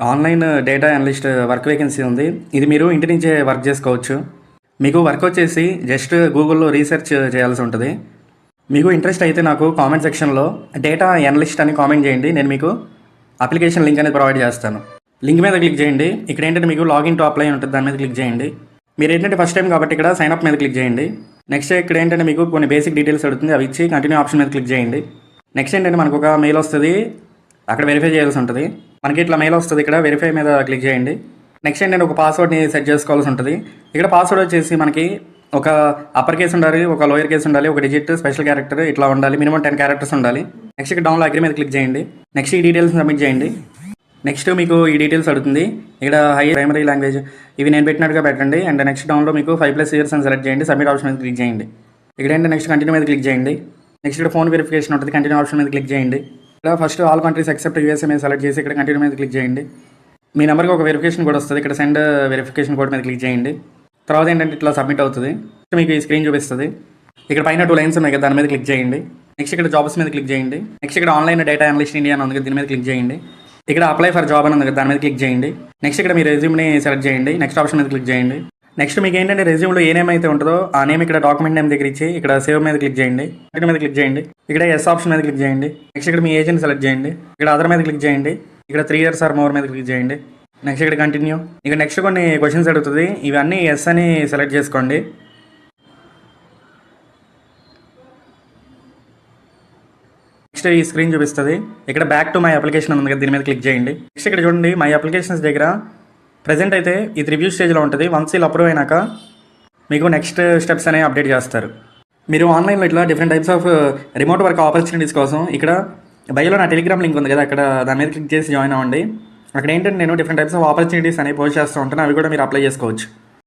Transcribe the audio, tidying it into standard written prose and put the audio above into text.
Online data analyst work vacancy ఉంది. ఇది మీరు ఇంటి నుంచే వర్క్ చేసుకోవచ్చు. మీకు వర్క్ వచ్చేసి జస్ట్ గూగుల్లో రీసెర్చ్ చేయాల్సి ఉంటుంది. మీకు ఇంట్రెస్ట్ అయితే నాకు కామెంట్ సెక్షన్లో డేటా అనలిస్ట్ అని కామెంట్ చేయండి. నేను మీకు అప్లికేషన్ లింక్ అనేది ప్రొవైడ్ చేస్తాను. లింక్ మీద క్లిక్ చేయండి. ఇక్కడ ఏంటంటే మీకు లాగిన్ టు అప్లై ఉంటుంది, దాని మీద క్లిక్ చేయండి. మీరు ఏంటంటే ఫస్ట్ టైం కాబట్టి ఇక్కడ సైన్ అప్ మీద క్లిక్ చేయండి. నెక్స్ట్ ఇక్కడ ఏంటంటే మీకు కొన్ని బేసిక్ డీటెయిల్స్ అడుగుతుంది, అవి ఇచ్చి కంటిన్యూ ఆప్షన్ మీద క్లిక్ చేయండి. నెక్స్ట్ ఏంటంటే మనకు ఒక మెయిల్ వస్తుంది, అక్కడ వెరిఫై చేయాల్సి ఉంటుంది. మనకి ఇట్లా మెయిల్ వస్తుంది, ఇక్కడ వెరిఫై మీద క్లిక్ చేయండి. నెక్స్ట్ ఏంటంటే ఒక పాస్వర్డ్ని సెట్ చేసుకోవాల్సి ఉంటుంది. ఇక్కడ పాస్వర్డ్ వచ్చేసి మనకి ఒక అప్పర్ కేసు ఉండాలి, ఒక లోయర్ కేసు ఉండాలి, ఒక డిజిట్, స్పెషల్ క్యారెక్టర్ ఇట్లా ఉండాలి. మినిమం 10 క్యారెక్టర్స్ ఉండాలి. నెక్స్ట్ ఇక్కడ డౌన్లో అగ్రీ మీద క్లిక్ చేయండి. నెక్స్ట్ ఈ డీటెయిల్స్ సబ్మిట్ చేయండి. నెక్స్ట్ మీకు ఈ డీటెయిల్స్ అడుగుతుంది. ఇక్కడ హై ప్రైమరీ లాంగ్వేజ్ ఇవి నేను పెట్టినట్టుగా పెట్టండి. అండ్ నెక్స్ట్ డౌన్లో మీకు 5+ ఇయర్స్ అని సెలెక్ట్ చేయండి. సబ్మిట్ ఆప్షన్ మీద క్లిక్ చేయండి. ఇక్కడ ఏంటంటే నెక్స్ట్ కంటిన్యూ మీద క్లిక్ చేయండి. నెక్స్ట్ ఇక్కడ ఫోన్ వెరిఫికేషన్ ఉంటుంది, కంటిన్యూ ఆప్షన్ మీద క్లిక్ చేయండి. ఇక్కడ first all countries except USA మీద సెలెక్ట్ చేసి ఇక్కడ కంటిన్యూ మీద క్లిక్ చేయండి. మీ నెంబర్కి ఒక వెరిఫికేషన్ కోడ్ వస్తుంది, ఇక్కడ సెండ్ వెరిఫికేషన్ కోడ్ మీద క్లిక్ చేయండి. తర్వాత ఏంటంటే ఇట్లా సబ్మిట్ అవుతుంది. మీకు ఈ స్క్రీన్ చూపిస్తుంది. ఇక్కడ పైన 2 లైన్స్ ఉన్నాయి కదా, దాని మీద క్లిక్ చేయండి. నెక్స్ట్ ఇక్కడ జాబ్స్ మీద క్లిక్ చేయండి. నెక్స్ట్ ఇక్కడ ఆన్లైన్ డేటా అనలిస్ట్ ఇండియా అని ఉంది కదా, దీని మీద క్లిక్ చేయండి. ఇక్కడ అప్లై ఫర్ జాబ్ అని ఉంది కదా, దాని మీద క్లిక్ చేయండి. నెక్స్ట్ ఇక్కడ మీ రెజ్యూమ్ని సెలెక్ట్ చేయండి. నెక్స్ట్ ఆప్షన్ మీద క్లిక్ చేయండి. నెక్స్ట్ మీకు ఏంటంటే రెజ్యూమ్లో ఏ నేమ్ అయితే ఉంటుందో ఆ నేమ్ ఇక్కడ డాక్యుమెంట్ నేమ్ దగ్గర ఇచ్చి ఇక్కడ సేవ్ మీద క్లిక్ చేయండి. ఇక్కడ మీద క్లిక్ చేయండి. ఇక్కడ ఎస్ ఆప్షన్ మీద క్లిక్ చేయండి. నెక్స్ట్ ఇక్కడ మీ ఏజెంట్ సెలెక్ట్ చేయండి. ఇక్కడ అదర్ మీద క్లిక్ చేయండి. ఇక్కడ 3 years ఆర్ మోర్ మీద క్లిక్ చేయండి. నెక్స్ట్ ఇక్కడ కంటిన్యూ. ఇక నెక్స్ట్ కొన్ని క్వశ్చన్స్ అడుగుతుంది, ఇవన్నీ ఎస్ అని సెలెక్ట్ చేసుకోండి. నెక్స్ట్ ఈ స్క్రీన్ చూపిస్తుంది. ఇక్కడ బ్యాక్ టు మై అప్లికేషన్ ఉంది కదా, దీని మీద క్లిక్ చేయండి. నెక్స్ట్ ఇక్కడ చూడండి మై అప్లికేషన్స్ దగ్గర ప్రజెంట్ అయితే ఇది రివ్యూ స్టేజ్లో ఉంటుంది. వన్స్ ఇలా అప్రూవ్ అయినాక మీకు నెక్స్ట్ స్టెప్స్ అనేవి అప్డేట్ చేస్తారు. మీరు ఆన్లైన్లో ఇట్లా different types of remote work opportunities కోసం ఇక్కడ బయోలో నా టెలిగ్రామ్ లింక్ ఉంది కదా, అక్కడ దాని మీద క్లిక్ చేసి జాయిన్ అవ్వండి. అక్కడ ఏంటంటే నేను డిఫరెంట్ టైప్స్ ఆఫ్ ఆపర్చునిటీస్ అనేవి పోస్ట్ చేస్తూ ఉంటాను, అవి కూడా మీరు అప్లై చేసుకోవచ్చు.